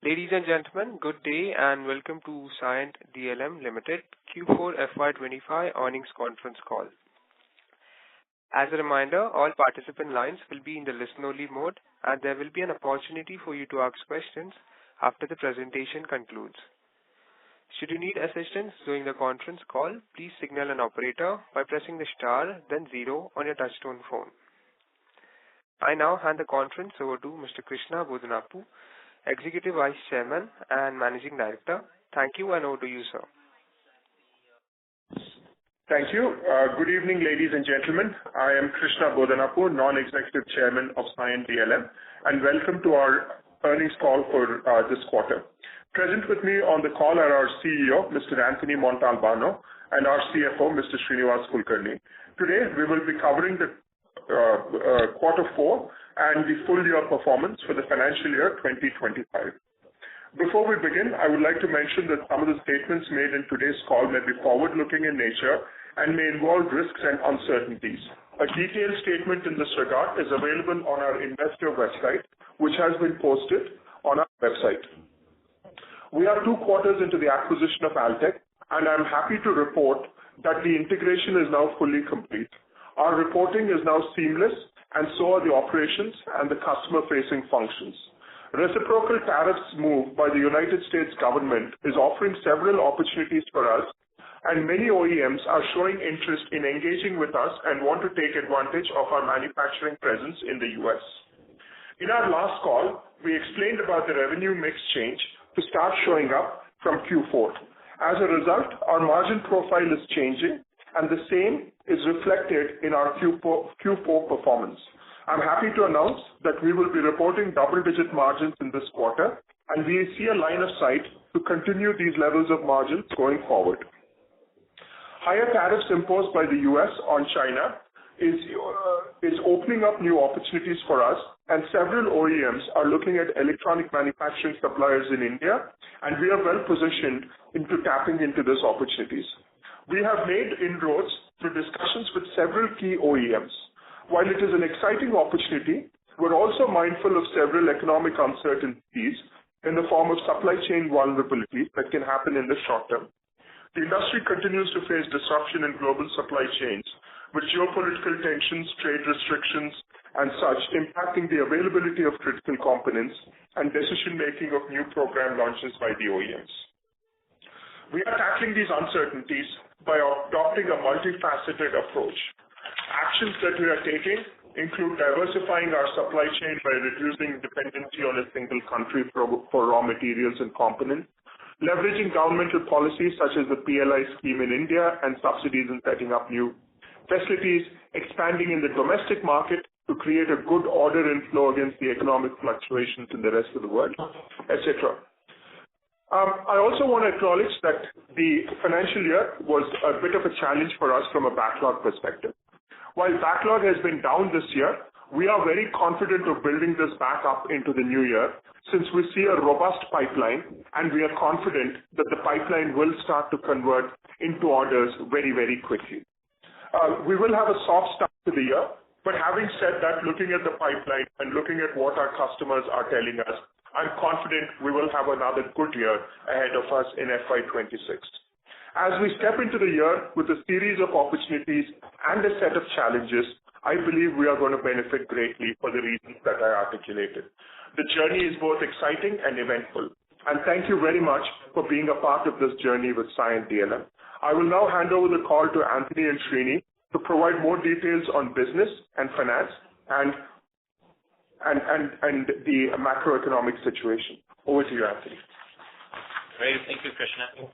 Ladies and gentlemen, good day and welcome to Cyient DLM Limited Q4 FY25 earnings conference call. As a reminder, all participant lines will be in the listen-only mode, and there will be an opportunity for you to ask questions after the presentation concludes. Should you need assistance during the conference call, please signal an operator by pressing the star, then 0 on your touchtone phone. I now hand the conference over to Mr. Krishna Bodanapu, Executive Vice Chairman and Managing Director. Thank you, and over to you, sir. Thank you. Good evening, ladies and gentlemen. I am Krishna Bodanapu, Non-Executive Chairman of Cyient DLM, and welcome to our earnings call for this quarter. Present with me on the call are our CEO, Mr. Anthony Montalbano, and our CFO, Mr. Srinivas Kulkarni. Today, we will be covering the quarter 4 and the full year performance for the financial year 2025. Before we begin, I would like to mention that some of the statements made in today's call may be forward-looking in nature and may involve risks and uncertainties. A detailed statement in this regard is available on our investor website, which has been posted on our website. We are 2 quarters into the acquisition of Altec, and I'm happy to report that the integration is now fully complete. Our reporting is now seamless, and so are the operations and the customer-facing functions. Reciprocal tariffs move by the United States government is offering several opportunities for us, and many OEMs are showing interest in engaging with us and want to take advantage of our manufacturing presence in the US. In our last call, we explained about the revenue mix change to start showing up from Q4. As a result, our margin profile is changing, and the same is reflected in our Q4 performance. I'm happy to announce that we will be reporting double-digit margins in this quarter, and we see a line of sight to continue these levels of margins going forward. Higher tariffs imposed by the US on China is opening up new opportunities for us, and several OEMs are looking at electronic manufacturing suppliers in India, and we are well positioned into tapping into these opportunities. We have made inroads through discussions with several key OEMs. While it is an exciting opportunity, we're also mindful of several economic uncertainties in the form of supply chain vulnerability that can happen in the short term. The industry continues to face disruption in global supply chains, with geopolitical tensions, trade restrictions, and such impacting the availability of critical components and decision-making of new program launches by the OEMs. We are tackling these uncertainties by adopting a multifaceted approach. Actions that we are taking include diversifying our supply chain by reducing dependency on a single country for raw materials and components, leveraging governmental policies such as the PLI scheme in India and subsidies in setting up new facilities, expanding in the domestic market to create a good order inflow against the economic fluctuations in the rest of the world, etc. I also want to acknowledge that the financial year was a bit of a challenge for us from a backlog perspective. While backlog has been down this year, we are very confident of building this back up into the new year since we see a robust pipeline, and we are confident that the pipeline will start to convert into orders very, very quickly. We will have a soft start to the year, but having said that, looking at the pipeline and looking at what our customers are telling us, I'm confident we will have another good year ahead of us in FY26. As we step into the year with a series of opportunities and a set of challenges, I believe we are going to benefit greatly for the reasons that I articulated. The journey is both exciting and eventful, and thank you very much for being a part of this journey with Cyient DLM. I will now hand over the call to Anthony and Srini to provide more details on business and finance and the macroeconomic situation. Over to you, Anthony. Great. Thank you, Krishna.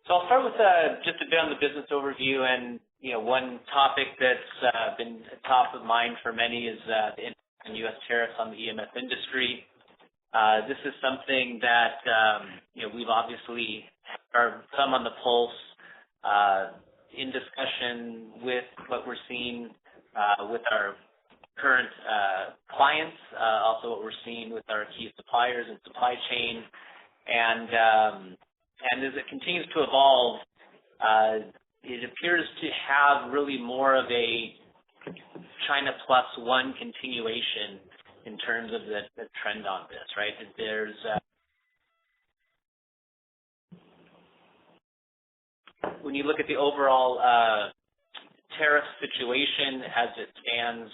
So I'll start with just a bit on the business overview, and one topic that's been top of mind for many is the impact on U.S. tariffs on the EMS industry. This is something that we've obviously are thumb on the pulse in discussion with what we're seeing with our current clients, also what we're seeing with our key suppliers and supply chain, and as it continues to evolve, it appears to have really more of a China plus one continuation in terms of the trend on this, right? There's when you look at the overall tariff situation as it stands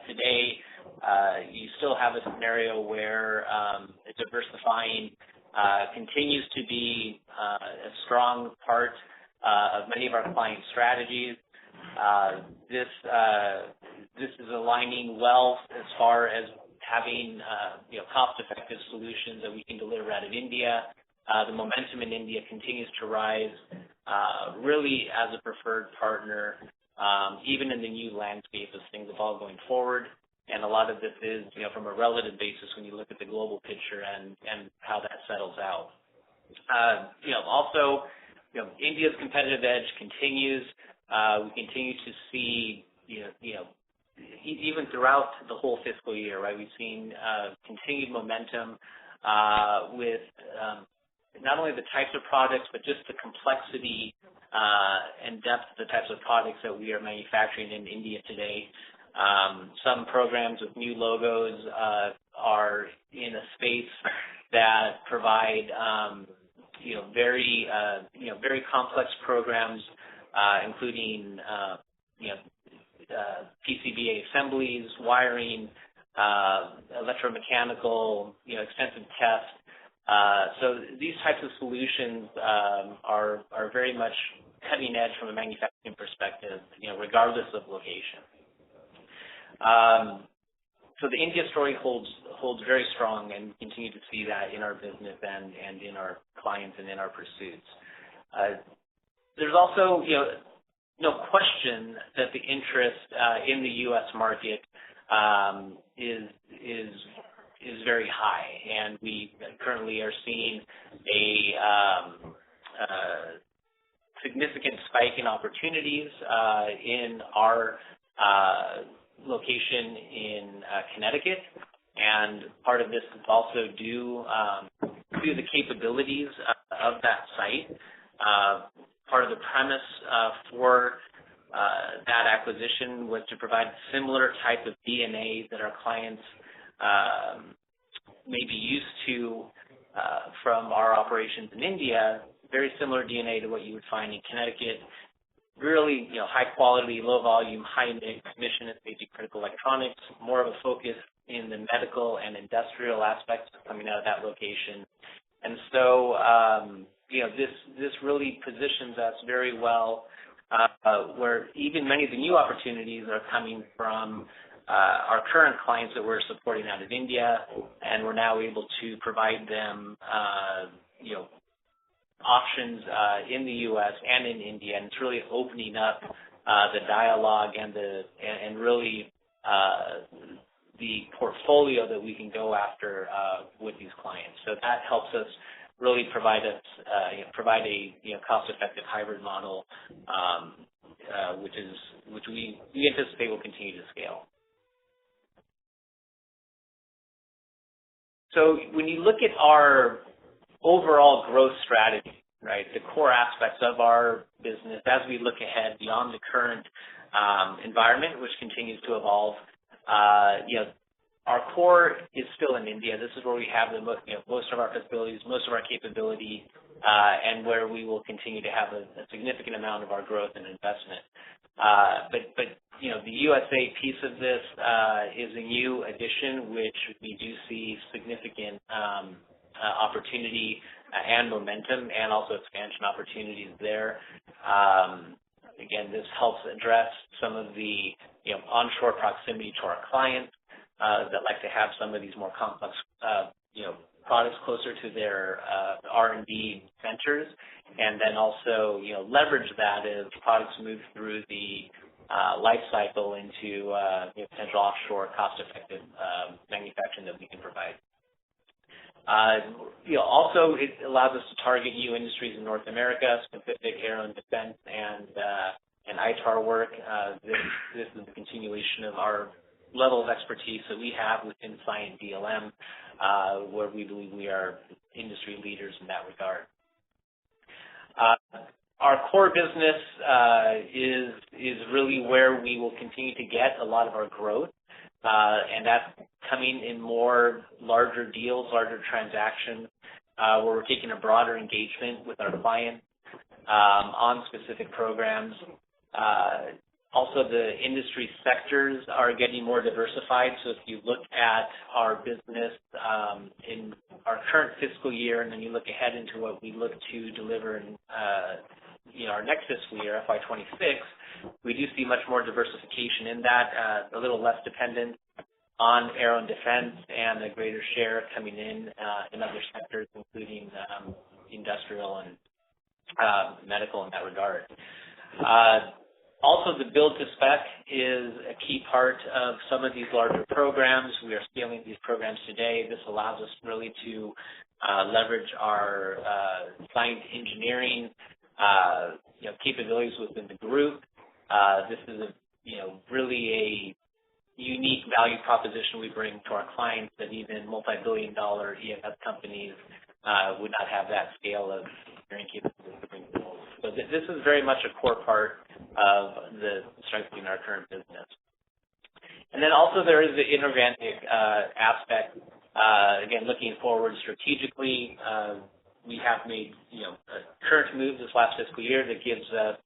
today, you still have a scenario where diversifying continues to be a strong part of many of our client strategies. This is aligning well as far as having cost-effective solutions that we can deliver out of India. The momentum in India continues to rise, really as a preferred partner, even in the new landscape as things evolve going forward. And a lot of this is, from a relative basis when you look at the global picture and how that settles out. Also, India's competitive edge continues. We continue to see, even throughout the whole fiscal year, right? We've seen continued momentum with not only the types of products, but just the complexity and depth of the types of products that we are manufacturing in India today. Some programs with new logos are in a space that provide, very complex programs, including, PCBA assemblies, wiring, electromechanical, extensive tests. So these types of solutions are very much cutting edge from a manufacturing perspective, regardless of location. So the India story holds very strong, and we continue to see that in our business and in our clients and in our pursuits. There's also, no question that the interest in the U.S. market is very high, and we currently are seeing a significant spike in opportunities in our location in Connecticut, and part of this is also due to the capabilities of that site. Part of the premise for that acquisition was to provide similar type of DNA that our clients may be used to from our operations in India, very similar DNA to what you would find in Connecticut. Really, high quality, low volume, high mix, mission and safety critical electronics, more of a focus in the medical and industrial aspects coming out of that location. And so, this really positions us very well, where even many of the new opportunities are coming from our current clients that we're supporting out of India, and we're now able to provide them, options in the U.S. and in India, and it's really opening up the dialogue and really the portfolio that we can go after with these clients. So that helps us really provide a cost-effective hybrid model, which we anticipate will continue to scale. So when you look at our overall growth strategy, right, the core aspects of our business as we look ahead beyond the current environment, which continues to evolve, our core is still in India. This is where we have most of our facilities, most of our capability, and where we will continue to have a significant amount of our growth and investment. But the USA piece of this is a new addition, which we do see significant opportunity and momentum, and also expansion opportunities there. Again, this helps address some of the onshore proximity to our clients that like to have some of these more complex products closer to their R&D centers, and then also leverage that as products move through the life cycle into potential offshore cost-effective manufacturing that we can provide. Also, it allows us to target new industries in North America, specific aero and defense and ITAR work. This is a continuation of our level of expertise that we have within Cyient DLM, where we believe we are industry leaders in that regard. Our core business is really where we will continue to get a lot of our growth. and that's coming in more larger deals, larger transactions, where we're taking a broader engagement with our clients on specific programs. Also, the industry sectors are getting more diversified. So if you look at our business in our current fiscal year, and then you look ahead into what we look to deliver in our next fiscal year, FY26, we do see much more diversification in that, a little less dependent on aero and defense, and a greater share coming in other sectors, including industrial and medical in that regard. Also, the build to spec is a key part of some of these larger programs. We are scaling these programs today. This allows us really to leverage our Cyient engineering capabilities within the group. This is really a unique value proposition we bring to our clients that even multi-billion-dollar EMS companies would not have that scale of engineering capability to bring forward. So this is very much a core part of the strengthening our current business. And then also there is the inorganic aspect. Again, looking forward strategically, we have made current moves this last fiscal year that gives us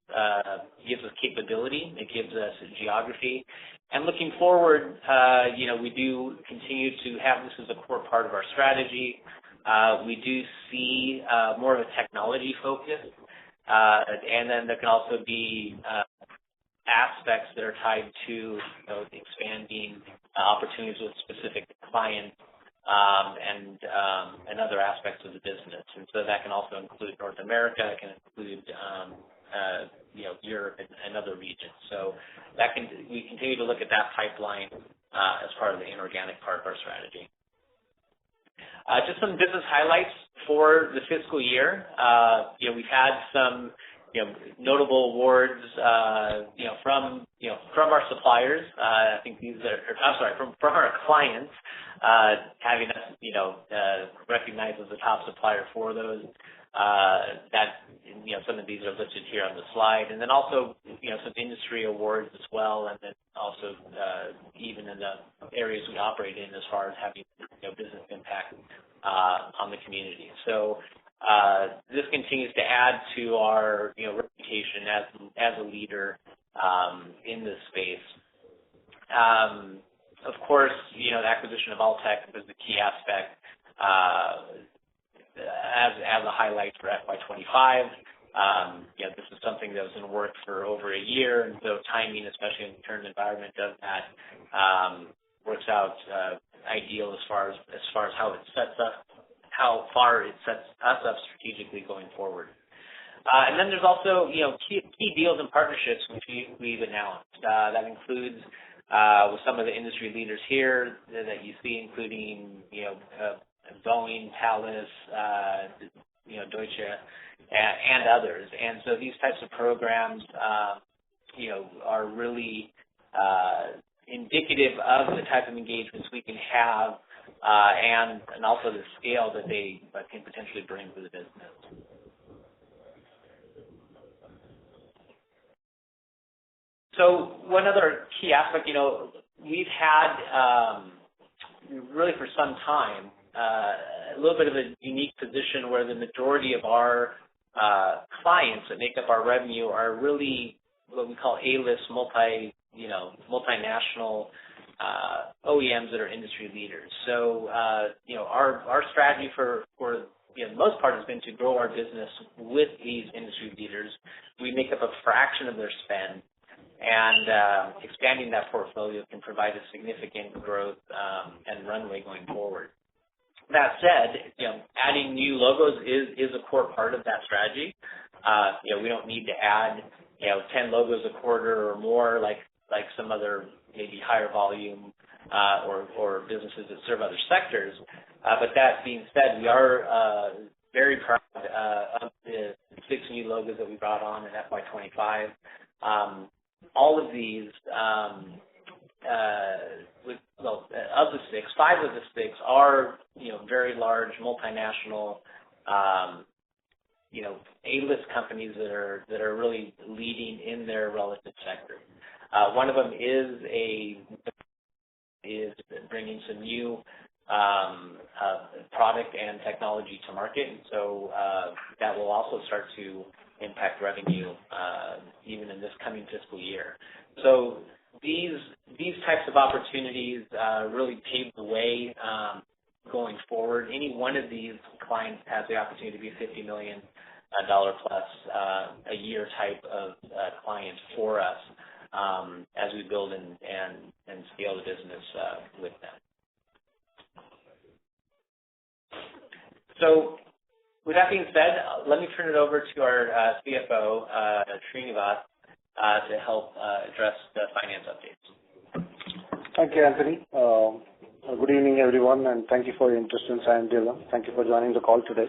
capability, it gives us geography. And looking forward, we do continue to have this as a core part of our strategy. We do see more of a technology focus, and then there can also be aspects that are tied to expanding opportunities with specific clients and other aspects of the business. And so that can also include North America, it can include Europe and other regions. So we continue to look at that pipeline as part of the inorganic part of our strategy. Just some business highlights for the fiscal year. We've had some notable awards from our suppliers. I think these are from our clients, having us recognized as a top supplier for those. Some of these are listed here on the slide, and then also some industry awards as well, and then also even in the areas we operate in as far as having business impact on the community. So this continues to add to our reputation as a leader in this space. Of course, the acquisition of Altec is the key aspect as a highlight for FY25. This is something that was in work for over a year, and so timing, especially in the current environment, of that works out ideal as far as how far it sets us up strategically going forward. And then there's also key deals and partnerships which we've announced. That includes with some of the industry leaders here that you see, including Boeing, Thales, Deutsche, and others. And so these types of programs, are really indicative of the type of engagements we can have, and also the scale that they can potentially bring to the business. So one other key aspect, we've had really for some time a little bit of a unique position where the majority of our clients that make up our revenue are really what we call A-list multinational OEMs that are industry leaders. So our strategy for the most part has been to grow our business with these industry leaders. We make up a fraction of their spend, and expanding that portfolio can provide a significant growth and runway going forward. That said, adding new logos is a core part of that strategy. We don't need to add 10 logos a quarter or more like some other maybe higher volume or businesses that serve other sectors. But that being said, we are very proud of the 6 new logos that we brought on in FY25. All of these, of the 6, 5 of the 6 are very large multinational A-list companies that are really leading in their relative sector. One of them is a is bringing some new product and technology to market, and so that will also start to impact revenue even in this coming fiscal year. So these types of opportunities really pave the way going forward. Any one of these clients has the opportunity to be a $50 million plus a year type of client for us as we build and scale the business with them. So with that being said, let me turn it over to our CFO, Srinivas, to help address the finance updates. Thank you, Anthony. Good evening, everyone, and thank you for your interest in Cyient DLM. Thank you for joining the call today.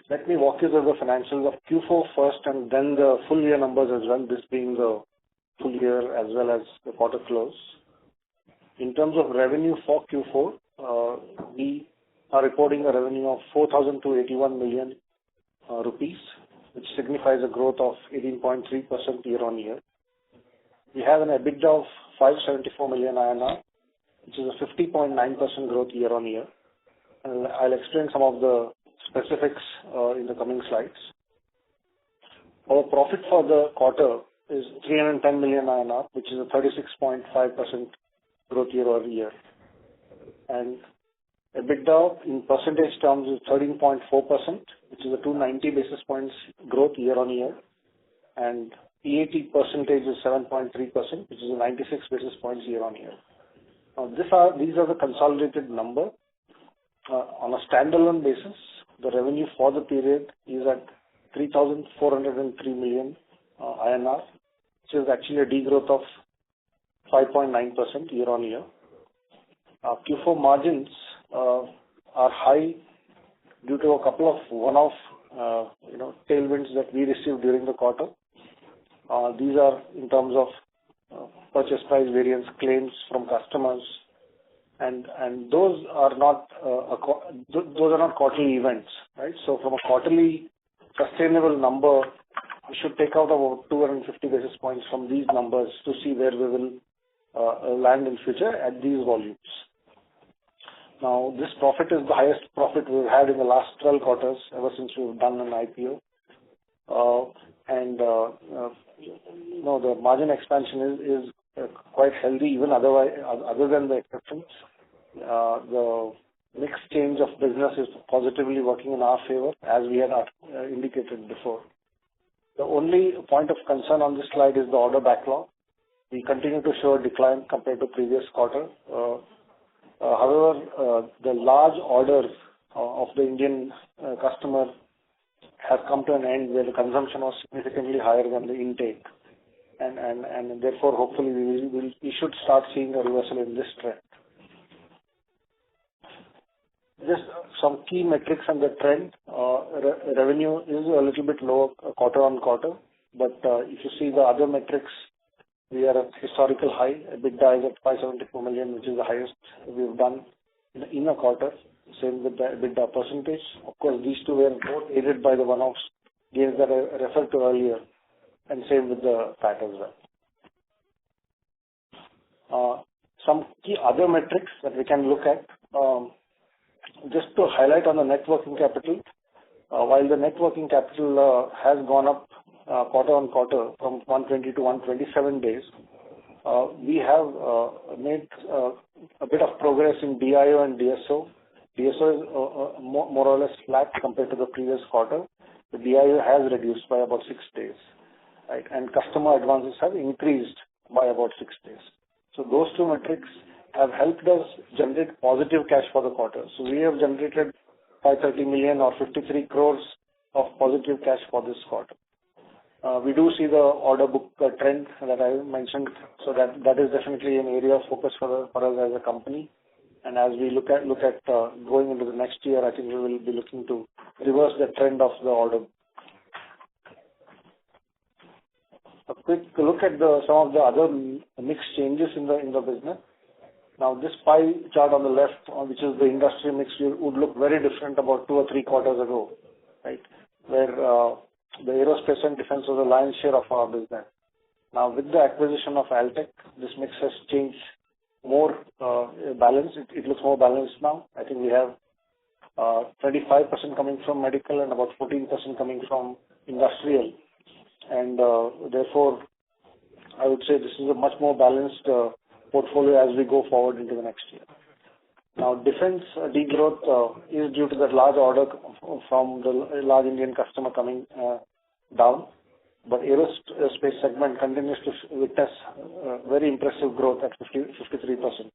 Let me walk you through the financials of Q4 first and then the full year numbers as well, this being the full year as well as the quarter close. In terms of revenue for Q4, we are reporting a revenue of 4,281 million rupees, which signifies a growth of 18.3% year on year. We have an EBITDA of 574 million INR, which is a 50.9% growth year on year. And I'll explain some of the specifics in the coming slides. Our profit for the quarter is 310 million INR, which is a 36.5% growth year over year. And EBITDA in percentage terms is 13.4%, which is a 290 basis points growth year on year. And PAT percentage is 7.3%, which is a 96 basis points year on year. Now, these are the consolidated number. On a standalone basis, the revenue for the period is at 3,403 million INR, which is actually a degrowth of 5.9% year on year. Q4 margins are high due to a couple of one-off tailwinds that we received during the quarter. These are in terms of purchase price variance claims from customers, and those are not quarterly events, right? So from a quarterly sustainable number, we should take out about 250 basis points from these numbers to see where we will land in future at these volumes. Now, this profit is the highest profit we've had in the last 12 quarters ever since we've done an IPO. The margin expansion is quite healthy, even other than the exceptions. The mix change of business is positively working in our favor, as we had indicated before. The only point of concern on this slide is the order backlog. We continue to show a decline compared to previous quarter. However, the large orders of the Indian customer have come to an end where the consumption was significantly higher than the intake. And therefore, hopefully, we should start seeing a reversal in this trend. Just some key metrics on the trend. Revenue is a little bit lower quarter on quarter, but if you see the other metrics, we are at historical high. EBITDA is at 574 million, which is the highest we've done in a quarter. Same with the EBITDA percentage. Of course, these two were both aided by the one-offs gains that I referred to earlier, and same with the PAT as well. Some key other metrics that we can look at, just to highlight on the net working capital. While the net working capital has gone up quarter on quarter from 120 to 127 days, we have made a bit of progress in DIO and DSO. DSO is more or less flat compared to the previous quarter. The DIO has reduced by about 6 days, right? And customer advances have increased by about 6 days. So those two metrics have helped us generate positive cash for the quarter. So we have generated 530 million or 53 crores of positive cash for this quarter. We do see the order book trend that I mentioned, so that is definitely an area of focus for us as a company. And as we look at going into the next year, I think we will be looking to reverse the trend of the order. A quick look at some of the other mix changes in the business. Now, this pie chart on the left, which is the industry mix, would look very different about 2 or 3 quarters ago, right? Where the aerospace and defense was the lion's share of our business. Now, with the acquisition of Altech, this mix has changed more balanced. It looks more balanced now. I think we have 25% coming from medical and about 14% coming from industrial. And therefore, I would say this is a much more balanced portfolio as we go forward into the next year. Now, defense degrowth is due to that large order from the large Indian customer coming down. But aerospace segment continues to witness very impressive growth at 53%,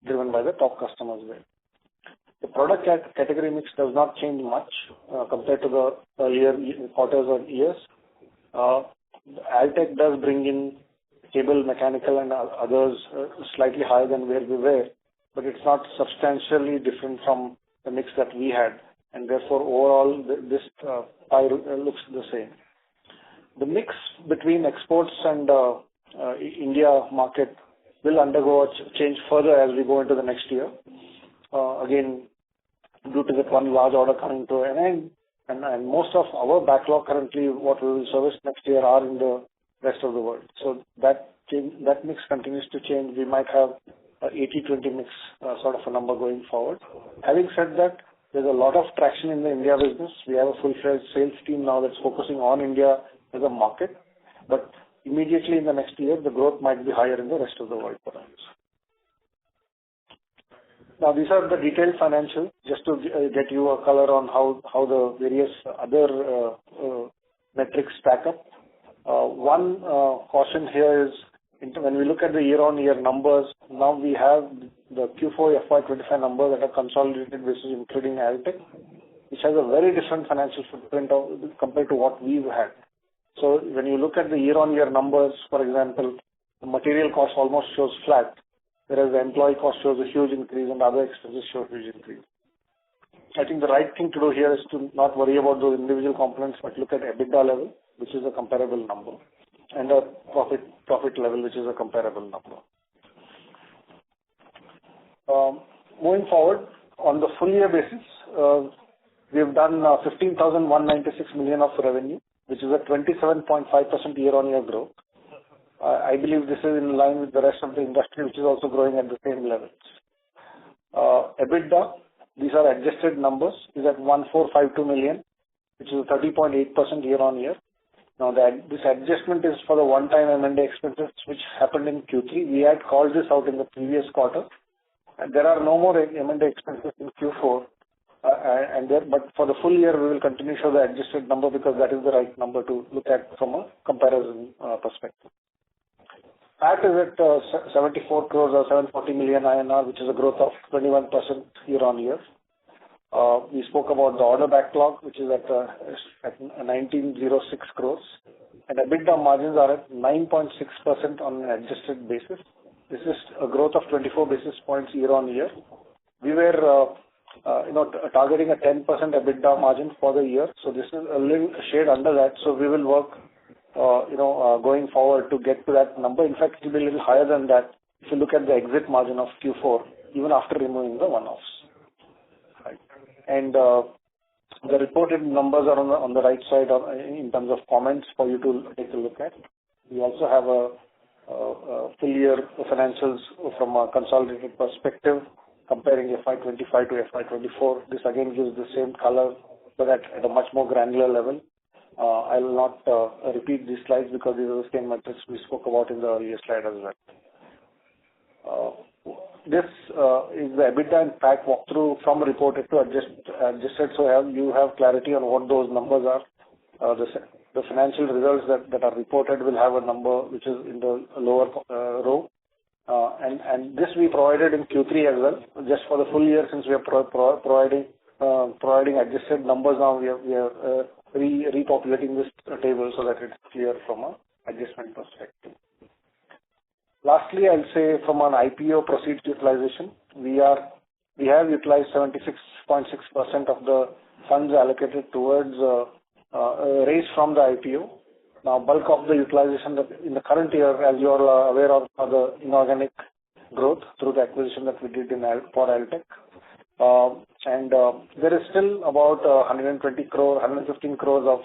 driven by the top customers there. The product category mix does not change much compared to the earlier quarters or years. Altech does bring in cable, mechanical, and others slightly higher than where we were, but it's not substantially different from the mix that we had, and therefore overall this pie looks the same. The mix between exports and India market will undergo a change further as we go into the next year. Again, due to that one large order coming to an end, and most of our backlog currently, what we will service next year, are in the rest of the world. So that mix continues to change. We might have a 80-20 mix sort of a number going forward. Having said that, there's a lot of traction in the India business. We have a full-fledged sales team now that's focusing on India as a market, but immediately in the next year, the growth might be higher in the rest of the world for us. Now, these are the detailed financials, just to get you a color on how the various other metrics stack up. One caution here is, when we look at the year-on-year numbers, now we have the Q4 FY25 numbers that are consolidated basis, including Altech, which has a very different financial footprint compared to what we've had. So when you look at the year-on-year numbers, for example, the material cost almost shows flat, whereas the employee cost shows a huge increase and other expenses show a huge increase. I think the right thing to do here is to not worry about those individual components, but look at EBITDA level, which is a comparable number, and a profit level, which is a comparable number. Moving forward, on the full year basis, we have done 15,196 million of revenue, which is a 27.5% year-on-year growth. I believe this is in line with the rest of the industry, which is also growing at the same levels. EBITDA, these are adjusted numbers, is at 1,452 million, which is 30.8% year-on-year. Now, this adjustment is for the one-time M&A expenses which happened in Q3. We had called this out in the previous quarter, and there are no more M&A expenses in Q4. But for the full year, we will continue to show the adjusted number because that is the right number to look at from a comparison perspective. PAT is at 74 crores or 740 million INR, which is a growth of 21% year-on-year. We spoke about the order backlog, which is at 1906 crores, and EBITDA margins are at 9.6% on an adjusted basis. This is a growth of 24 basis points year-on-year. We were targeting a 10% EBITDA margin for the year, so this is a little shade under that. So we will work, going forward to get to that number. In fact, it will be a little higher than that if you look at the exit margin of Q4, even after removing the one-offs. Right. And the reported numbers are on the right side in terms of comments for you to take a look at. We also have a full year financials from a consolidated perspective, comparing FY25 to FY24. This again gives the same color, but at a much more granular level. I will not repeat these slides because these are the same metrics we spoke about in the earlier slide as well. This is the EBITDA and PAT walkthrough from reported to adjusted, so you have clarity on what those numbers are. The financial results that are reported will have a number which is in the lower row. And this we provided in Q3 as well, just for the full year, since we are providing adjusted numbers now. We are repopulating this table so that it's clear from an adjustment perspective. Lastly, I'll say from an IPO proceeds utilization, we have utilized 76.6% of the funds allocated towards raised from the IPO. Now, bulk of the utilization in the current year, as you are aware of, are the inorganic growth through the acquisition that we did for Altech. And there is still about 115 crores of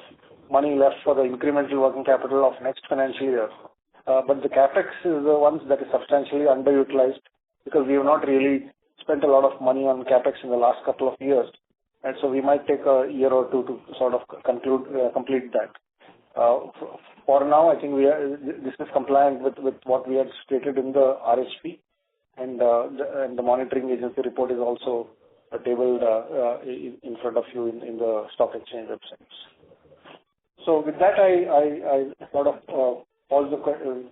money left for the incremental working capital of next financial year. But the capex is the ones that is substantially underutilized, because we have not really spent a lot of money on CapEx in the last couple of years. And so we might take a year or two to sort of complete that. For now, I think this is compliant with what we had stated in the RHP, and the monitoring agency report is also tabled in front of you in the stock exchange websites. So with that, I sort of pause the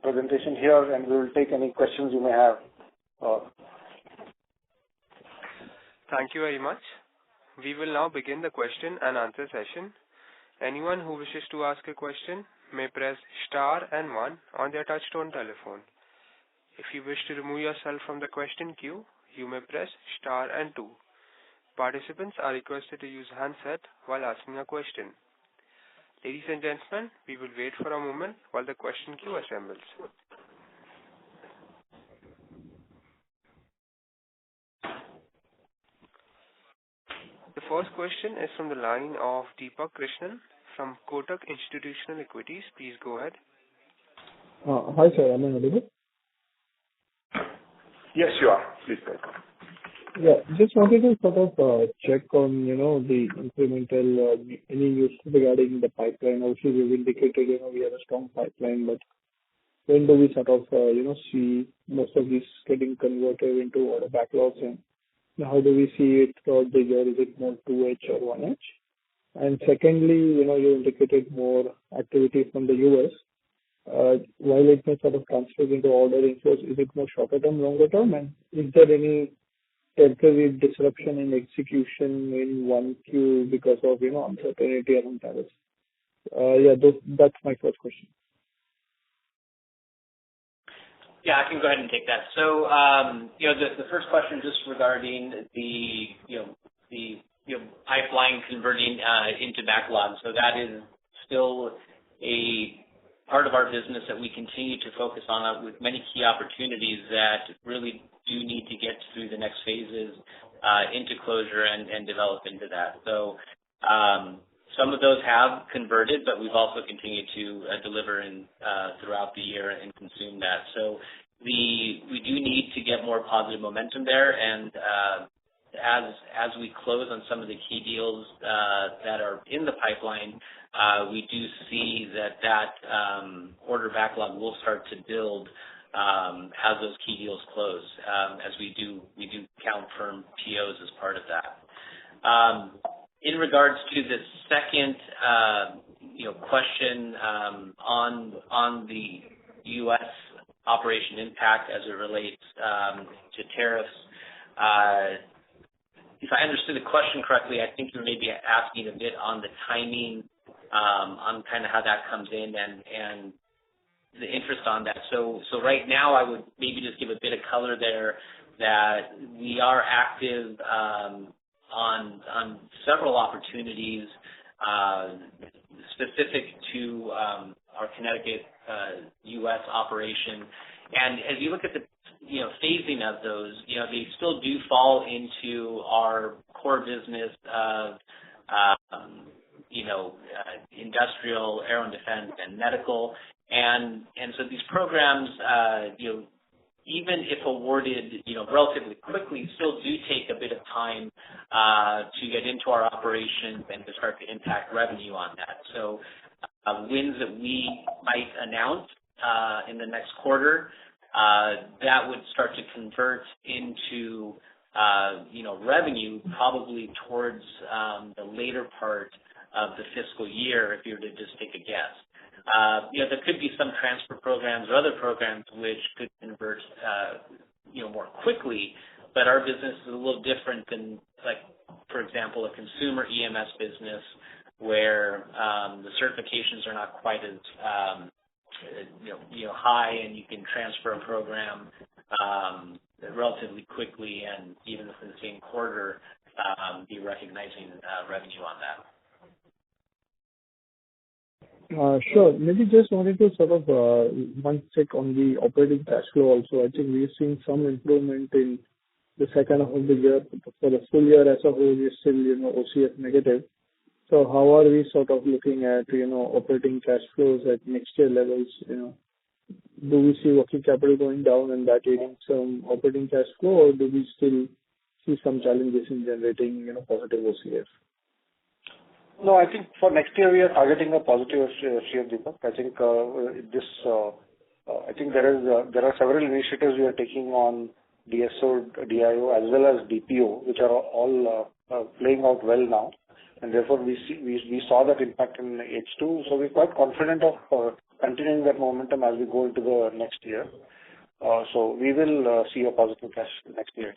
presentation here, and we will take any questions you may have. Thank you very much. We will now begin the question and answer session. Anyone who wishes to ask a question may press star and 1 on their touchtone telephone. If you wish to remove yourself from the question queue, you may press star and 2. Participants are requested to use handset while asking a question. Ladies and gentlemen, we will wait for a moment while the question queue assembles. The first question is from the line of Deepak Krishnan from Kotak Institutional Equities. Please go ahead. Hi, sir. Am I audible? Yes, you are. Please go ahead. Yeah, just wanted to sort of check on, the incremental, any news regarding the pipeline. Also, you've indicated, we have a strong pipeline, but when do we sort of, see most of these getting converted into order backlogs, and how do we see it throughout the year? Is it more 2H or 1H? And secondly, you indicated more activity from the US. While it may sort of translate into order inflows, is it more shorter term, longer term? And is there any temporary disruption in execution in 1Q because of, uncertainty around tariffs? That's my first question. Yeah, I can go ahead and take that. So, the first question just regarding the pipeline converting into backlog. So that is still a part of our business that we continue to focus on with many key opportunities that really do need to get through the next phases into closure and develop into that. So some of those have converted, but we've also continued to deliver throughout the year and consume that. So we do need to get more positive momentum there, and as we close on some of the key deals that are in the pipeline, we do see that order backlog will start to build as those key deals close, as we do count firm POs as part of that. In regards to the second question on the U.S. operation impact as it relates to tariffs, if I understood the question correctly, I think you were maybe asking a bit on the timing, on kind of how that comes in and the interest on that. So right now I would maybe just give a bit of color there that we are active on several opportunities specific to our Connecticut U.S. operation. And as you look at the phasing of those, they still do fall into our core business of industrial, aero and defense, and medical. And so these programs, even if awarded, relatively quickly, still do take a bit of time to get into our operations and to start to impact revenue on that. So wins that we might announce in the next quarter, that would start to convert into revenue probably towards the later part of the fiscal year, if you were to just take a guess. There could be some transfer programs or other programs which could convert, more quickly, but our business is a little different than, like, for example, a consumer EMS business where the certifications are not quite as high, and you can transfer a program relatively quickly, and even within the same quarter, be recognizing revenue on that. Sure. Maybe just wanted to sort of one check on the operating cash flow also. I think we've seen some improvement in the second half of the year. For the full year as a whole, we're still, OCF negative. So how are we sort of looking at, operating cash flows at next year levels, do we see working capital going down and that aiding some operating cash flow, or do we still see some challenges in generating, positive OCF? No, I think for next year we are targeting a positive share, Deepak. I think I think there are several initiatives we are taking on DSO, DIO, as well as DPO, which are all playing out well now, and therefore we saw that impact in H2. So we're quite confident of continuing that momentum as we go into the next year. So we will see a positive cash next year.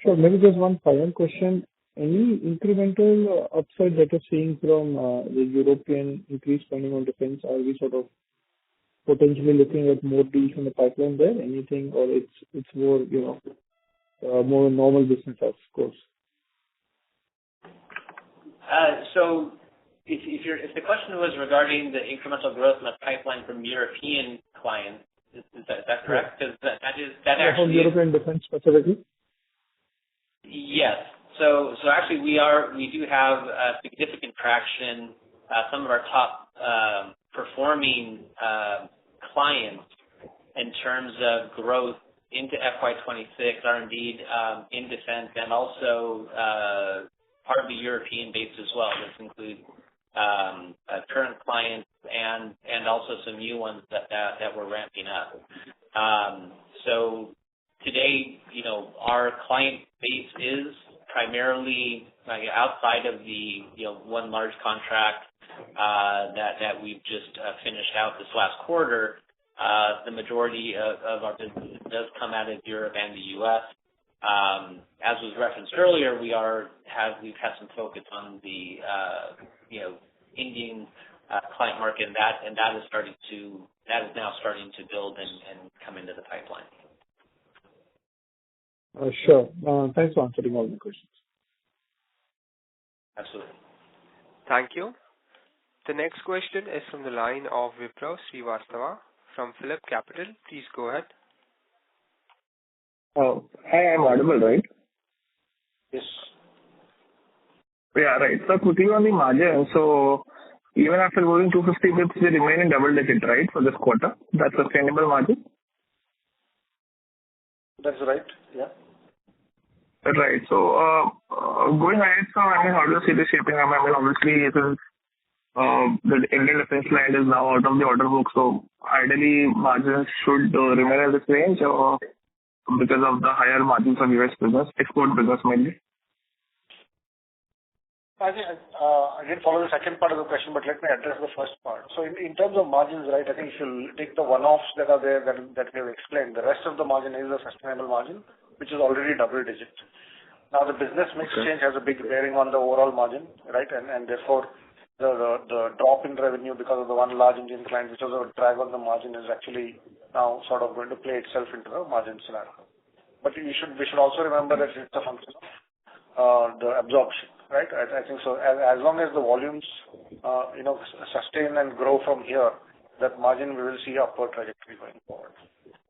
Sure. Maybe just one final question. Any incremental upside that you're seeing from the European increased spending on defense? Are we sort of potentially looking at more deals in the pipeline there? Anything, or it's more, more normal business as course? So if the question was regarding the incremental growth in the pipeline from European clients, is that correct? Because that actually from European defense specifically. Yes. So actually we do have significant traction. Some of our top performing clients in terms of growth into FY26 are indeed in defense and also part of the European base as well. This includes current clients and also some new ones that we're ramping up. So today, our client base is primarily outside of the one large contract that we've just finished out this last quarter. The majority of our business does come out of Europe and the U.S. As was referenced earlier, we've had some focus on the Indian client market, and that is now starting to build and come into the pipeline. Sure. Thanks for answering all the questions. Absolutely. Thank you. The next question is from the line of Vipraw Srivastava from Phillip Capital. Please go ahead. Hi, I'm audible, right? Yes. Yeah, right. So quickly on the margin, so even after going 250 bits, they remain in double digit, right, for this quarter? That's sustainable margin? That's right, yeah. Right. So going ahead, so how do you see this shaping up? Obviously, since the Indian defense line is now out of the order book, so ideally margins should remain in this range, or because of the higher margins of US business, export business mainly? I think I didn't follow the second part of the question, but let me address the first part. So in terms of margins, right, I think if you take the one-offs that are there that we have explained, the rest of the margin is a sustainable margin, which is already double digit. Now the business mix change has a big bearing on the overall margin, right, and therefore the drop in revenue because of the one large Indian client, which was a drag on the margin, is actually now sort of going to play itself into the margin scenario. But we should also remember that it's a function of the absorption. Right, I think so. As long as the volumes, sustain and grow from here, that margin we will see upward trajectory going forward.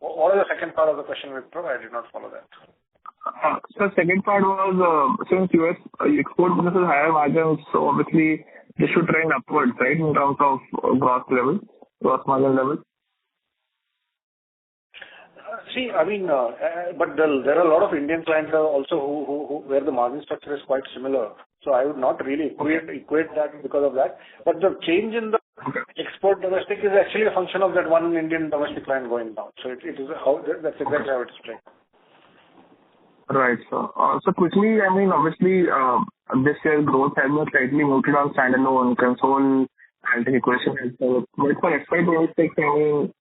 What is the second part of the question, Victor? I did not follow that. So second part was since US export business is higher margins, so obviously they should trend upwards, right, in terms of gross margin level. See, I mean, but there are a lot of Indian clients also who where the margin structure is quite similar. So I would not really equate that because of that. But the change in the export domestic is actually a function of that one Indian domestic client going down. So it is that's exactly how it's playing. Right. So quickly, obviously, this year growth has been slightly muted on standalone, console, and the equation has but for FY26,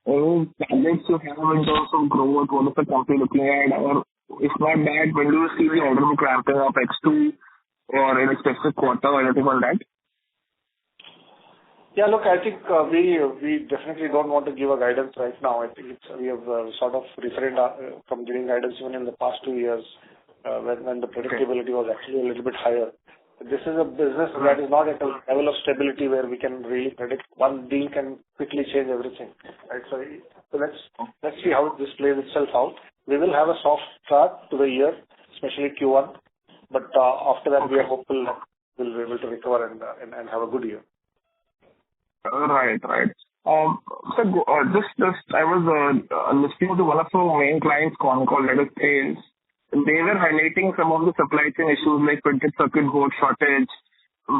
any targets you have in terms of growth, what is the company looking at, or if not that, when do you see the order book ramping up X2 or any specific quarter or anything on that? Yeah, look, I think we definitely don't want to give a guidance right now. I think we have sort of refrained from giving guidance even in the past 2 years when the predictability was actually a little bit higher. This is a business that is not at a level of stability where we can really predict. One deal can quickly change everything, right? So let's see how this plays itself out. We will have a soft start to the year, especially Q1, but after that we are hopeful that we'll be able to recover and have a good year. Right. Just I was listening to one of our main clients, ConCall, that is Sales. They were highlighting some of the supply chain issues like printed circuit board shortage,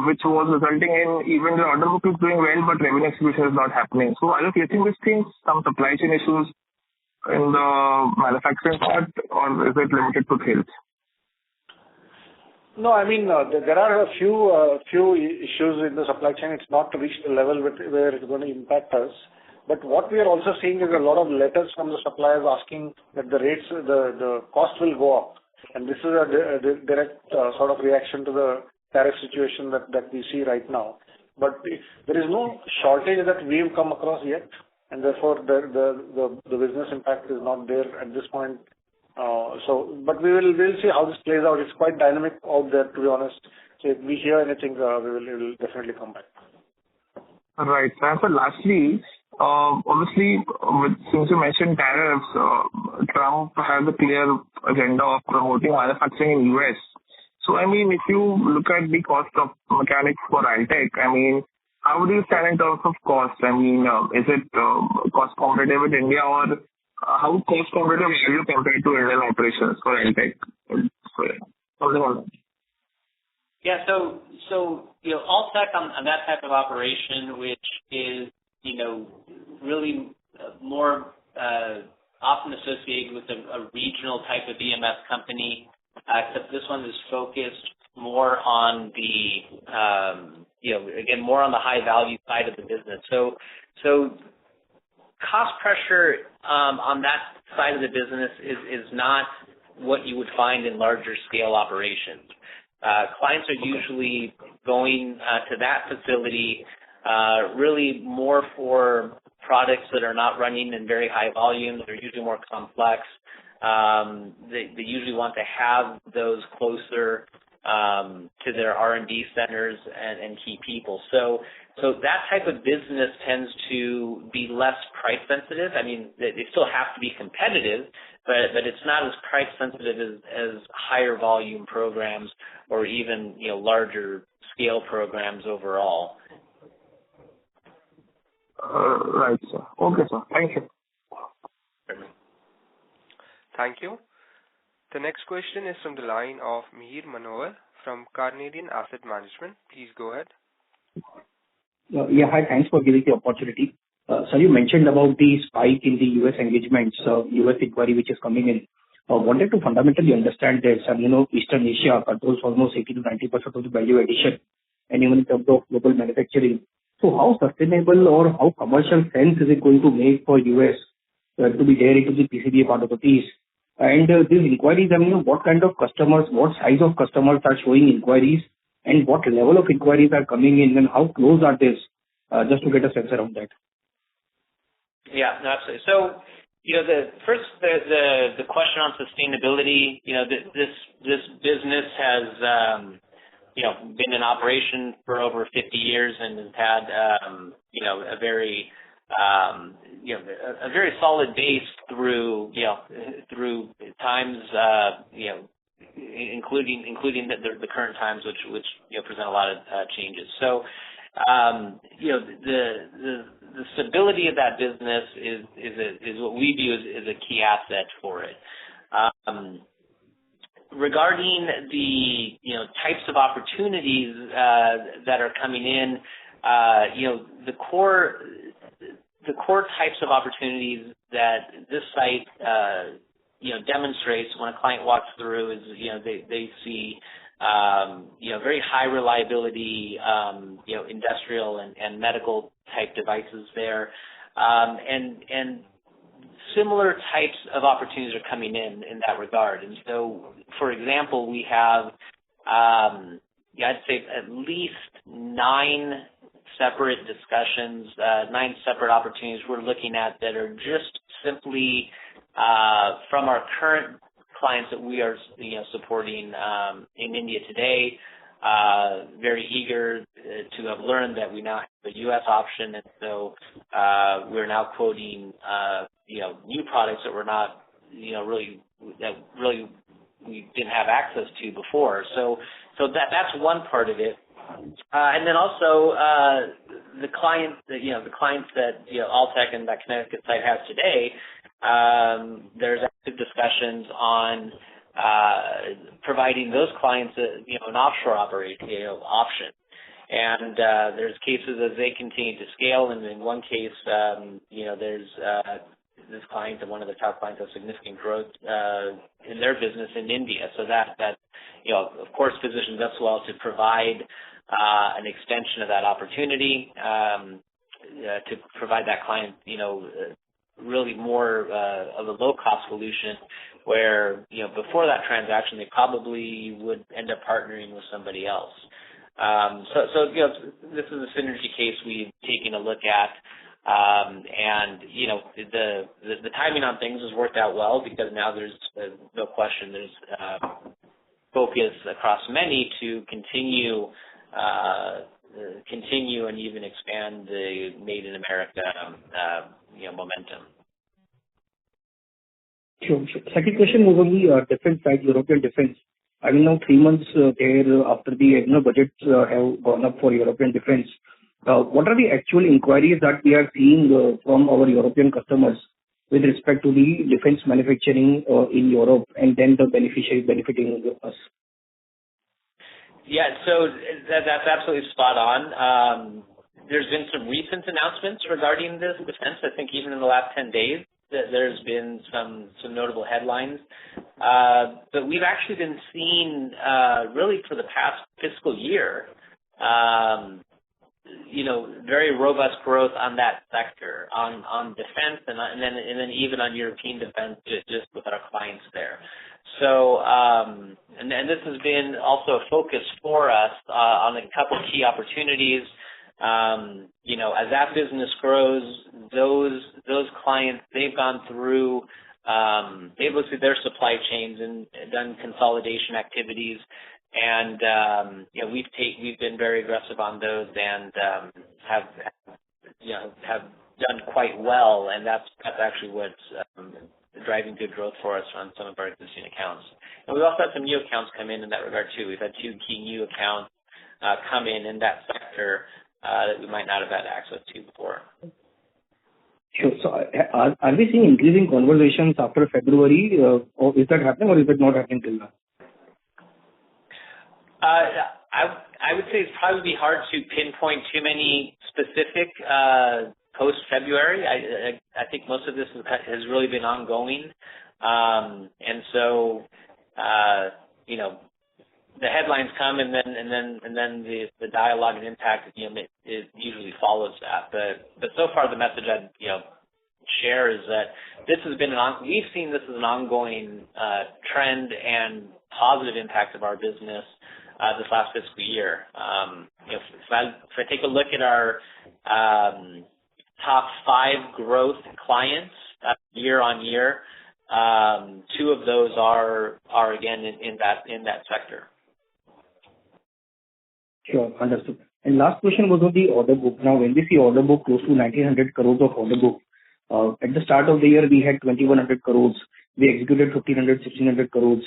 which was resulting in even the order book is doing well, but revenue execution is not happening. So are you facing these things, some supply chain issues in the manufacturing part, or is it limited to sales? No, I mean, there are a few issues in the supply chain. It's not reached the level where it's going to impact us. But what we are also seeing is a lot of letters from the suppliers asking that the rates, the cost will go up. And this is a direct sort of reaction to the tariff situation that we see right now. But there is no shortage that we've come across yet, and therefore the business impact is not there at this point. But we'll see how this plays out. It's quite dynamic out there, to be honest. So if we hear anything, we will definitely come back. Right. And so lastly, obviously, since you mentioned tariffs, Trump has a clear agenda of promoting manufacturing in US. So, I mean, if you look at the cost of mechanics for Altech, I mean, how do you stand in terms of cost? I mean, is it cost competitive with India, or how cost competitive are you compared to Indian operations for Altech? Something like that. Yeah, so Altech on that type of operation, which is really more often associated with a regional type of EMS company, except this one is focused more on the again, more on the high value side of the business. So cost pressure on that side of the business is not what you would find in larger scale operations. Clients are usually going to that facility really more for products that are not running in very high volume. They're usually more complex. They usually want to have those closer to their R&D centers and key people. So that type of business tends to be less price sensitive. I mean, they still have to be competitive, but it's not as price sensitive as higher volume programs or even larger scale programs overall. Right, sir. Okay, sir. Thank you. Thank you. The next question is from the line of Mihir Manohar from Carnelian Asset Management. Please go ahead. Yeah, hi. Thanks for giving the opportunity. So you mentioned about the spike in the U.S. engagements, U.S. inquiry which is coming in. Wanted to fundamentally understand this. Eastern Asia controls almost 80 to 90% of the value addition, and even in terms of global manufacturing. So how sustainable or how commercial sense is it going to make for U.S. To be there into the PCBA part of the piece? And these inquiries, what kind of customers, what size of customers are showing inquiries, and what level of inquiries are coming in, and how close are these? Just to get a sense around that. Yeah, absolutely. So, the question on sustainability, this business has, been in operation for over 50 years and has had, a very solid base through times, including the current times, which present a lot of changes. So, the stability of that business is what we view as a key asset for it. Regarding the types of opportunities that are coming in, the core types of opportunities that this site demonstrates when a client walks through is they see very high reliability industrial and medical type devices there, and similar types of opportunities are coming in that regard. And so, for example, we have I'd say at least 9 separate discussions, 9 separate opportunities we're looking at that are just simply from our current clients that we are supporting in India today. Very eager to have learned that we now have a U.S. option, and so we're now quoting new products that we're not really we didn't have access to before. So that's one part of it. And then also the clients that Alltech and that Connecticut site has today, there's active discussions on providing those clients an offshore option. And there's cases as they continue to scale, and in one case, there's this client, and one of the top clients, has significant growth in their business in India. So that of course positions us well to provide an extension of that opportunity to provide that client, really more of a low-cost solution where, before that transaction, they probably would end up partnering with somebody else. So this is a synergy case we've taken a look at, and the timing on things has worked out well because now there's no question there's focus across many to continue and even expand the Made in America momentum. Sure. Second question was on the defense side, European defense. I mean, now 3 months there after the budgets have gone up for European defense. What are the actual inquiries that we are seeing from our European customers with respect to the defense manufacturing in Europe, and then the benefiting us? Yeah, so that's absolutely spot on. There's been some recent announcements regarding this defense. I think even in the last 10 days, there's been some notable headlines. But we've actually been seeing, really for the past fiscal year, very robust growth on that sector, on defense, and then even on European defense, just with our clients there. So, and this has been also a focus for us on a couple of key opportunities. As that business grows, those clients, they've gone through, they've looked at their supply chains and done consolidation activities, and we've been very aggressive on those and have done quite well, and that's actually what's driving good growth for us on some of our existing accounts. And we've also had some new accounts come in that regard too. We've had 2 key new accounts come in that sector that we might not have had access to before. Sure. So are we seeing increasing conversations after February, or is that happening, or is it not happening till now? I would say it's probably hard to pinpoint too many specific post-February. I think most of this has really been ongoing, and so the headlines come, and then the dialogue and impact it usually follows that. But so far the message I'd share is that this has been we've seen this as an ongoing trend and positive impact of our business this last fiscal year. If I take a look at our top 5 growth clients year on year, 2 of those are again in that sector. Sure, understood. And last question was on the order book. Now, when we see order book close to 1,900 crores of order book, at the start of the year we had 2,100 crores. We executed 1,500, 1,600 crores.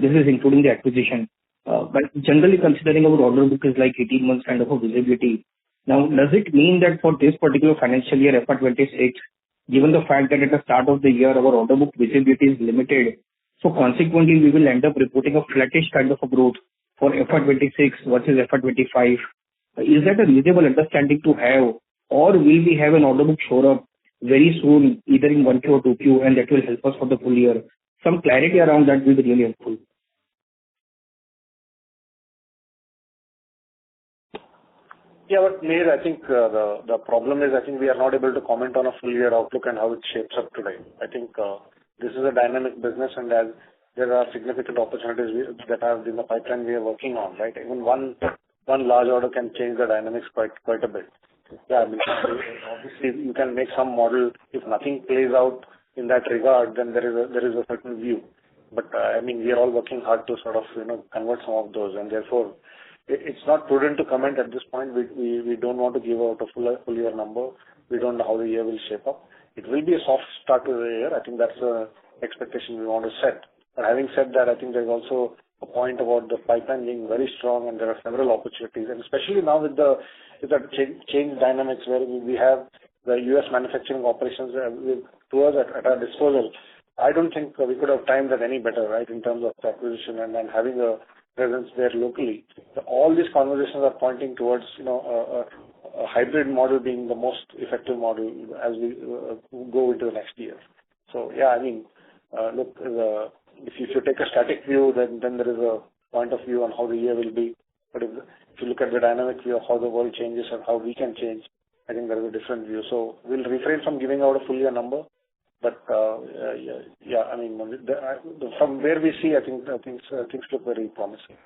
This is including the acquisition. But generally considering our order book is like 18 months kind of a visibility. Now, does it mean that for this particular financial year, FY26, given the fact that at the start of the year our order book visibility is limited, so consequently we will end up reporting a flattish kind of a growth for FY26 versus FY25? Is that a reasonable understanding to have, or will we have an order book show up very soon, either in 1Q or 2Q, and that will help us for the full year? Some clarity around that will be really helpful. Yeah, but Mihir, I think the problem is, I think we are not able to comment on a full year outlook and how it shapes up today. I think this is a dynamic business, and as there are significant opportunities that are in the pipeline we are working on, right? Even one large order can change the dynamics quite a bit. Yeah, I mean, obviously you can make some model. If nothing plays out in that regard, then there is a certain view. But I mean, we are all working hard to sort of convert some of those, and therefore it's not prudent to comment at this point. We don't want to give out a full year number. We don't know how the year will shape up. It will be a soft start to the year. I think that's the expectation we want to set. But having said that, I think there's also point about the pipeline being very strong and there are several opportunities, and especially now with the change dynamics where we have the U.S. manufacturing operations to us at our disposal. I don't think we could have timed that any better, right, in terms of acquisition and having a presence there locally. So all these conversations are pointing towards, a hybrid model being the most effective model as we go into the next year. So, yeah, I mean, look, if you take a static view, then there is a point of view on how the year will be. But if you look at the dynamic view of how the world changes and how we can change, I think there is a different view. So we'll refrain from giving out a full year number. But yeah, I mean, from where we see, I think things look very promising.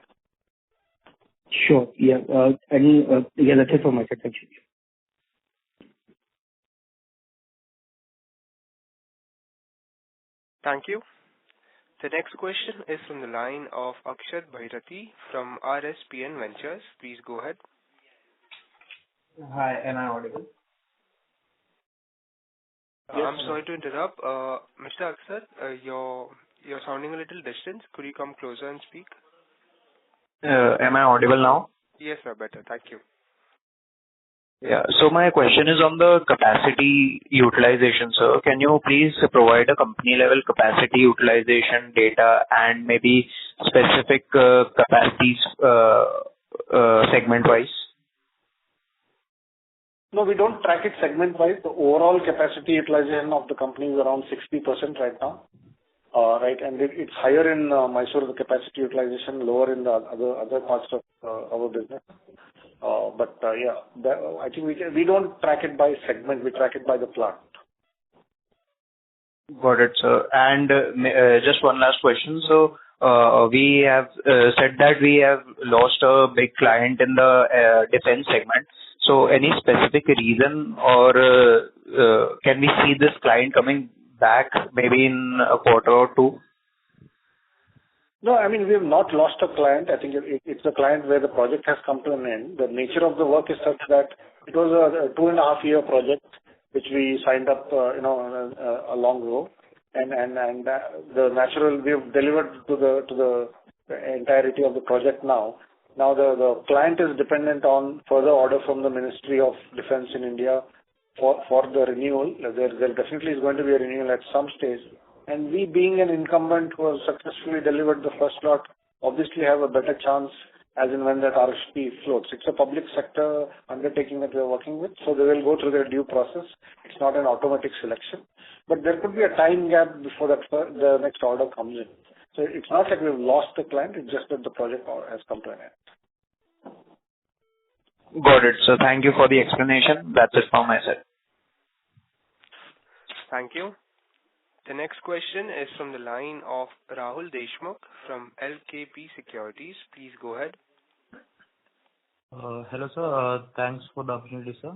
Sure. Yeah. Yeah, that's it from my side. Thank you. Thank you. The next question is from the line of Akshat Bhairati from RSPN Ventures. Please go ahead. Hi, am I audible? I'm sorry to interrupt. Mr. Akshat, you're sounding a little distant. Could you come closer and speak? Am I audible now? Yes, sir. Better. Thank you. Yeah. So my question is on the capacity utilization, sir. Can you please provide a company level capacity utilization data and maybe specific capacities segment wise? No, we don't track it segment-wise. The overall capacity utilization of the company is around 60% right now, right? And it's higher in Mysore, the capacity utilization, lower in the other parts of our business. But yeah, I think we don't track it by segment. We track it by the plant. Got it, sir. And just one last question. So we have said that we have lost a big client in the defense segment. So any specific reason, or can we see this client coming back maybe in a quarter or two? No, I mean, we have not lost a client. I think it's a client where the project has come to an end. The nature of the work is such that it was a 2.5-year project which we signed up, a long ago, and the natural we have delivered to the entirety of the project now. Now the client is dependent on further order from the Ministry of Defense in India for the renewal. There definitely is going to be a renewal at some stage. And we, being an incumbent who has successfully delivered the first lot, obviously have a better chance as and when that RFP floats. It's a public sector undertaking that we are working with, so they will go through their due process. It's not an automatic selection. But there could be a time gap before the next order comes in. So it's not like we've lost the client, it's just that the project has come to an end. Got it. So thank you for the explanation. That's it from my side. Thank you. The next question is from the line of Rahul Deshmukh from LKP Securities. Please go ahead. Hello, sir. Thanks for the opportunity, sir.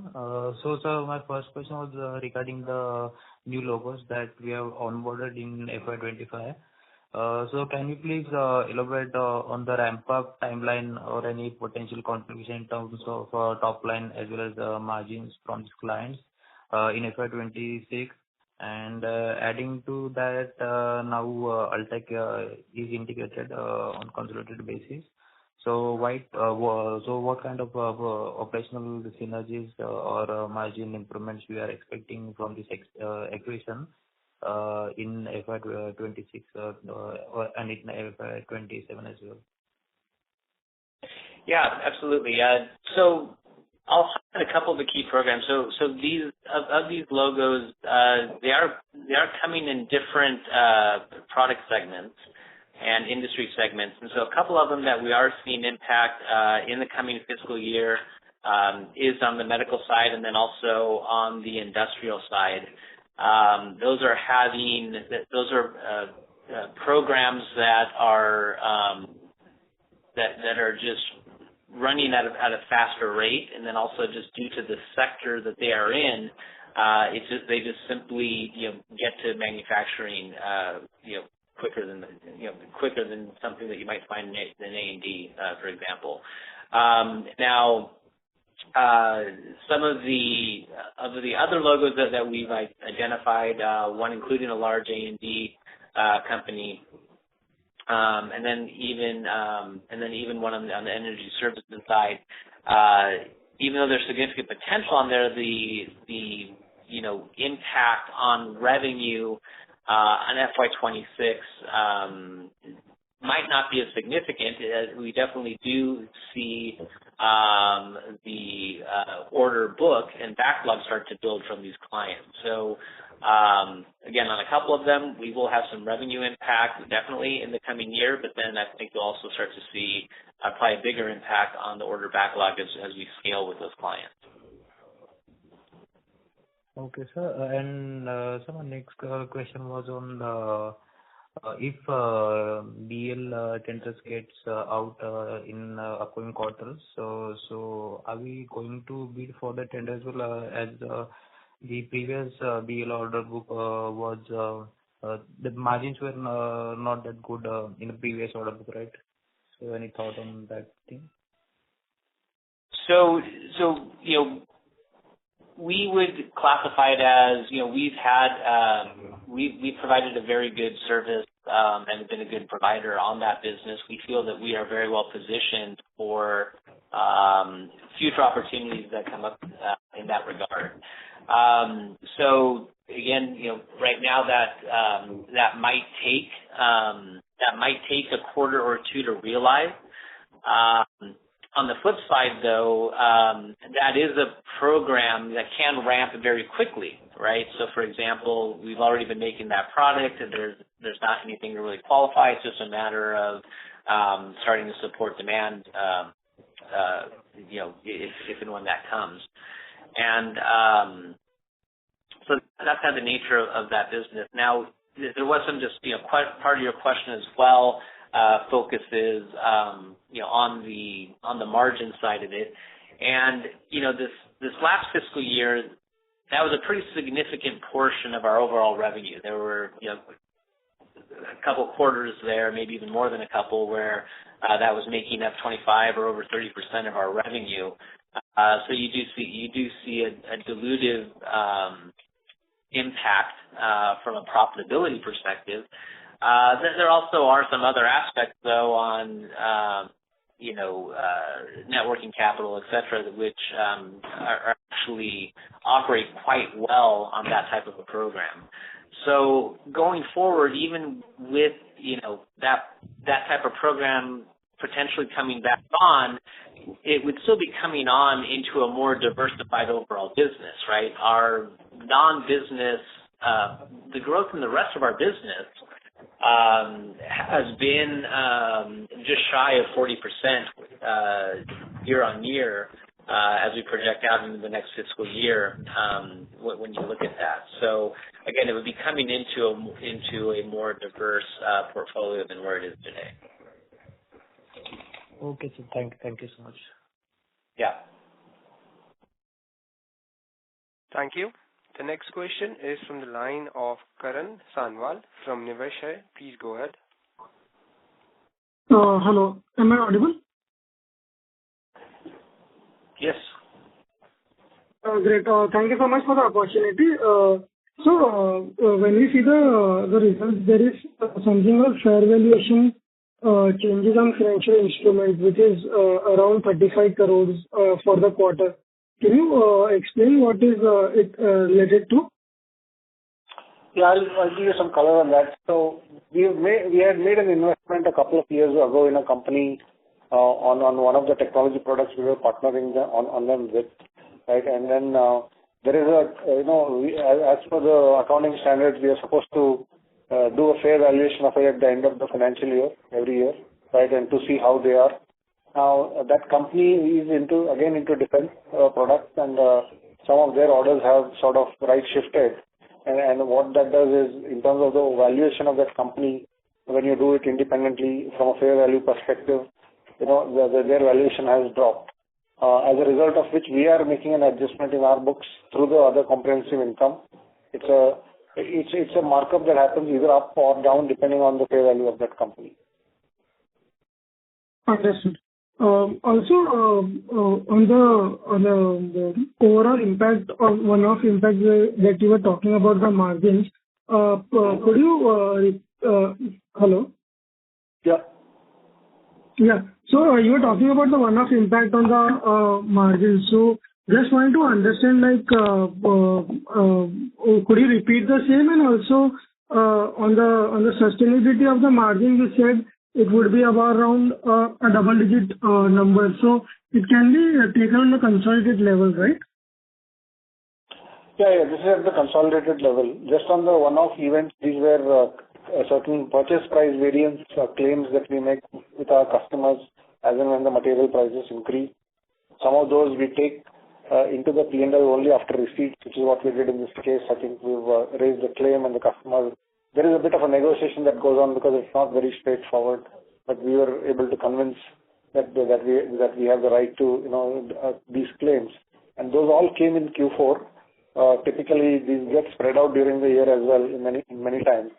So, sir, my first question was regarding the new logos that we have onboarded in FY25. So can you please elaborate on the ramp-up timeline or any potential contribution in terms of top line as well as margins from these clients in FY26? And adding to that, now Altec is integrated on consolidated basis. So what kind of operational synergies or margin improvements we are expecting from this acquisition in FY26 and in FY27 as well? Yeah, absolutely. So I'll highlight a couple of the key programs. So these logos, they are coming in different product segments and industry segments. And so a couple of them that we are seeing impact in the coming fiscal year is on the medical side and then also on the industrial side. Those are programs that are just running at a faster rate, and then also just due to the sector that they are in, they just simply get to manufacturing quicker than something that you might find in A&D, for example. Now, some of the other logos that we've identified, one including a large A&D company, and then even one on the energy services side. Even though there's significant potential on there, the impact on revenue on FY26 might not be as significant. We definitely do see the order book and backlog start to build from these clients. So again, on a couple of them, we will have some revenue impact definitely in the coming year, but then I think you'll also start to see probably a bigger impact on the order backlog as we scale with those clients. Okay, sir. And so my next question was on if BL tenders gets out in upcoming quarters, so are we going to bid for the tender as well as the previous BL order book was the margins were not that good in the previous order book, right? So any thought on that thing? So we would classify it as, we've provided a very good service and been a good provider on that business. We feel that we are very well positioned for future opportunities that come up in that regard. So again, right now that might take a quarter or two to realize. On the flip side, though, that is a program that can ramp very quickly, right? So, for example, we've already been making that product, and there's not anything to really qualify. It's just a matter of starting to support demand, if and when that comes. And so that's kind of the nature of that business. Now, there was some just part of your question as well. Focuses on the margin side of it, and this last fiscal year, that was a pretty significant portion of our overall revenue. There were a couple quarters there, maybe even more than a couple, where that was making up 25 or over 30% of our revenue. So you do see a dilutive impact from a profitability perspective. There also are some other aspects, though, on net working capital, et cetera, which are actually operate quite well on that type of a program. So going forward, even with that type of program potentially coming back on, it would still be coming on into a more diversified overall business, right? Our non-business, the growth in the rest of our business has been just shy of 40% year on year as we project out into the next fiscal year when you look at that. So again, it would be coming into a more diverse portfolio than where it is today. Okay, so thank you so much. Yeah. Thank you. The next question is from the line of Karan Sanwal from Niveshaay. Please go ahead. Hello. Am I audible? Yes. Great. Thank you so much for the opportunity. So when we see the results, there is something of fair valuation changes on financial instruments, which is around 35 crores for the quarter. Can you explain what is it related to? Yeah, I'll give you some color on that. So we had made an investment a couple of years ago in a company on one of the technology products we were partnering on them with, right? And then there is as per the accounting standards, we are supposed to do a fair valuation of it at the end of the financial year, every year, right? And to see how they are. Now, that company is into defense products, and some of their orders have sort of right-shifted. And what that does is, in terms of the valuation of that company, when you do it independently from a fair value perspective, their valuation has dropped. As a result of which, we are making an adjustment in our books through the other comprehensive income. It's a markup that happens either up or down depending on the fair value of that company. Understood. Also, on the overall impact of one-off impact that you were talking about the margins, could you hello? Yeah. Yeah. So you were talking about the one-off impact on the margins. So just wanted to understand, like, could you repeat the same? And also, on the sustainability of the margin, you said it would be about around a double-digit number. So it can be taken on the consolidated level, right? Yeah. This is at the consolidated level. Just on the one-off events, these were certain purchase price variance claims that we make with our customers as and when the material prices increase. Some of those we take into the P&L only after receipt, which is what we did in this case. I think we've raised the claim and the customer. There is a bit of a negotiation that goes on because it's not very straightforward, but we were able to convince that we have the right to these claims, and those all came in Q4. Typically, these get spread out during the year as well in many times.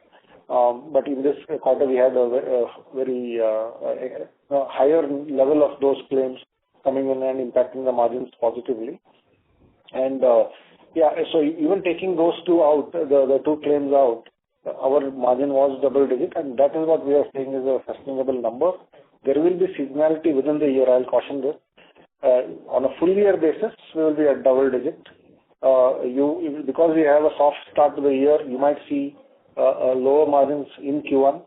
But in this quarter, we had a very higher level of those claims coming in and impacting the margins positively. And so even taking those two out, the two claims out, our margin was double digit, and that is what we are saying is a sustainable number. There will be seasonality within the year. I'll caution this. On a full year basis, we will be at double digit. Because we have a soft start to the year, you might see lower margins in Q1,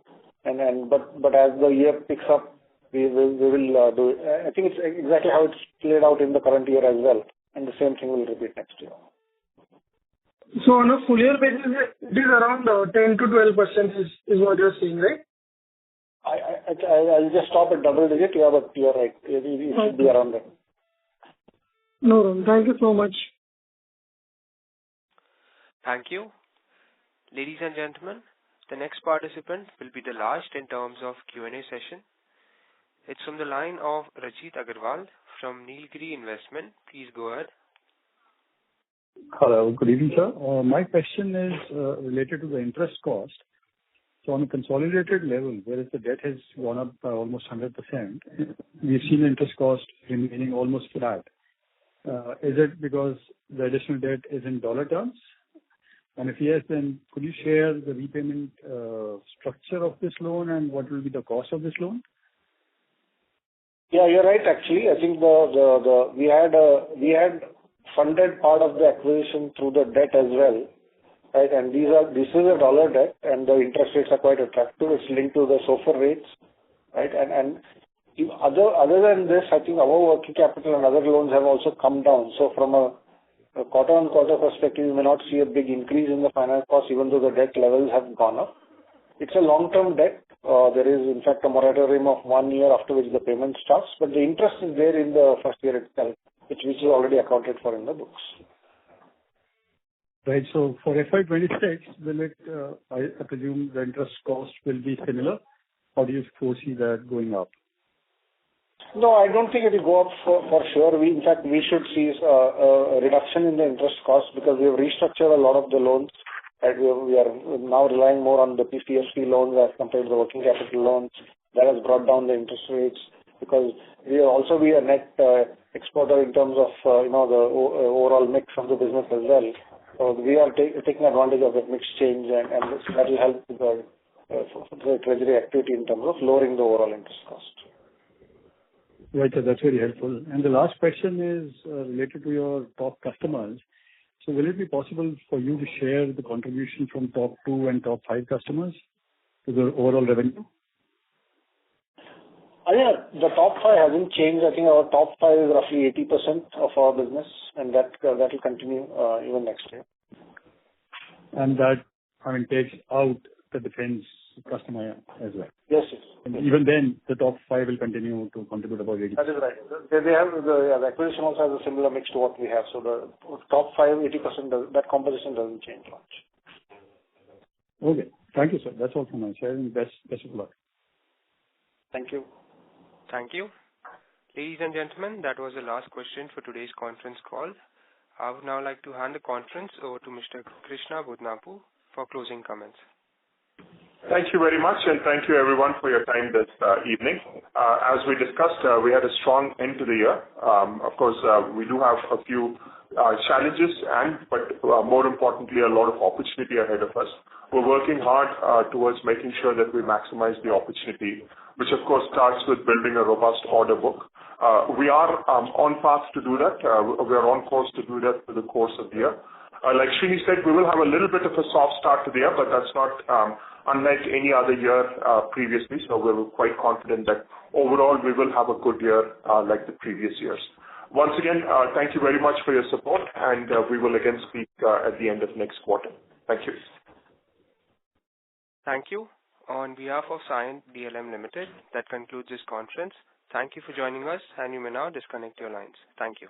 but as the year picks up, we will do it. I think it's exactly how it's played out in the current year as well, and the same thing will repeat next year. So on a full year basis, it is around 10 to 12% is what you're saying, right? I'll just stop at double digit. Yeah, but you're right. It should be around that. No problem. Thank you so much. Thank you. Ladies and gentlemen, the next participant will be the last in terms of Q&A session. It's from the line of Rajit Agarwal from Nilgiri Investment. Please go ahead. Hello. Good evening, sir. My question is related to the interest cost. So on a consolidated level, whereas the debt has gone up by almost 100%, we've seen the interest cost remaining almost flat. Is it because the additional debt is in dollar terms? And if yes, then could you share the repayment structure of this loan and what will be the cost of this loan? Yeah, you're right. Actually, I think we had funded part of the acquisition through the debt as well, right? And this is a dollar debt, and the interest rates are quite attractive. It's linked to the SOFR rates, right? And other than this, I think our working capital and other loans have also come down. So from a quarter-on-quarter perspective, you may not see a big increase in the finance cost, even though the debt levels have gone up. It's a long-term debt. There is, in fact, a moratorium of 1 year after which the payment starts, but the interest is there in the first year itself, which is already accounted for in the books. Right. So for FY26, will it, I presume the interest cost will be similar, or do you foresee that going up? No, I don't think it will go up for sure. In fact, we should see a reduction in the interest cost because we have restructured a lot of the loans. Right? We are now relying more on the PSP loans as compared to the working capital loans. That has brought down the interest rates because we are also a net exporter in terms of the overall mix of the business as well. So we are taking advantage of that mix change, and that will help the treasury activity in terms of lowering the overall interest cost. Right, so that's very helpful. And the last question is related to your top customers. So will it be possible for you to share the contribution from top 2 and top 5 customers to the overall revenue? Yeah, the top 5 hasn't changed. I think our top 5 is roughly 80% of our business, and that will continue even next year. And that, takes out the defense customer as well. Yes. And even then, the top 5 will continue to contribute about 80%. That is right. They have the acquisition also has a similar mix to what we have. So the top 5, 80%, that composition doesn't change much. Okay. Thank you, sir. That's all from my side, and best of luck. Thank you. Thank you. Ladies and gentlemen, that was the last question for today's conference call. I would now like to hand the conference over to Mr. Krishna Bodnapu for closing comments. Thank you very much, and thank you everyone for your time this evening. As we discussed, we had a strong end to the year. Of course, we do have a few challenges, but more importantly, a lot of opportunity ahead of us. We're working hard towards making sure that we maximize the opportunity which of course starts with building a robust order book. We are on path to do that. We are on course to do that through the course of the year. Like Srini said, we will have a little bit of a soft start to the year, but that's not unlike any other year previously. So we're quite confident that overall we will have a good year like the previous years. Once again, thank you very much for your support, and we will again speak at the end of next quarter. Thank you. Thank you. On behalf of Cyient DLM Limited, that concludes this conference. Thank you for joining us, and you may now disconnect your lines. Thank you.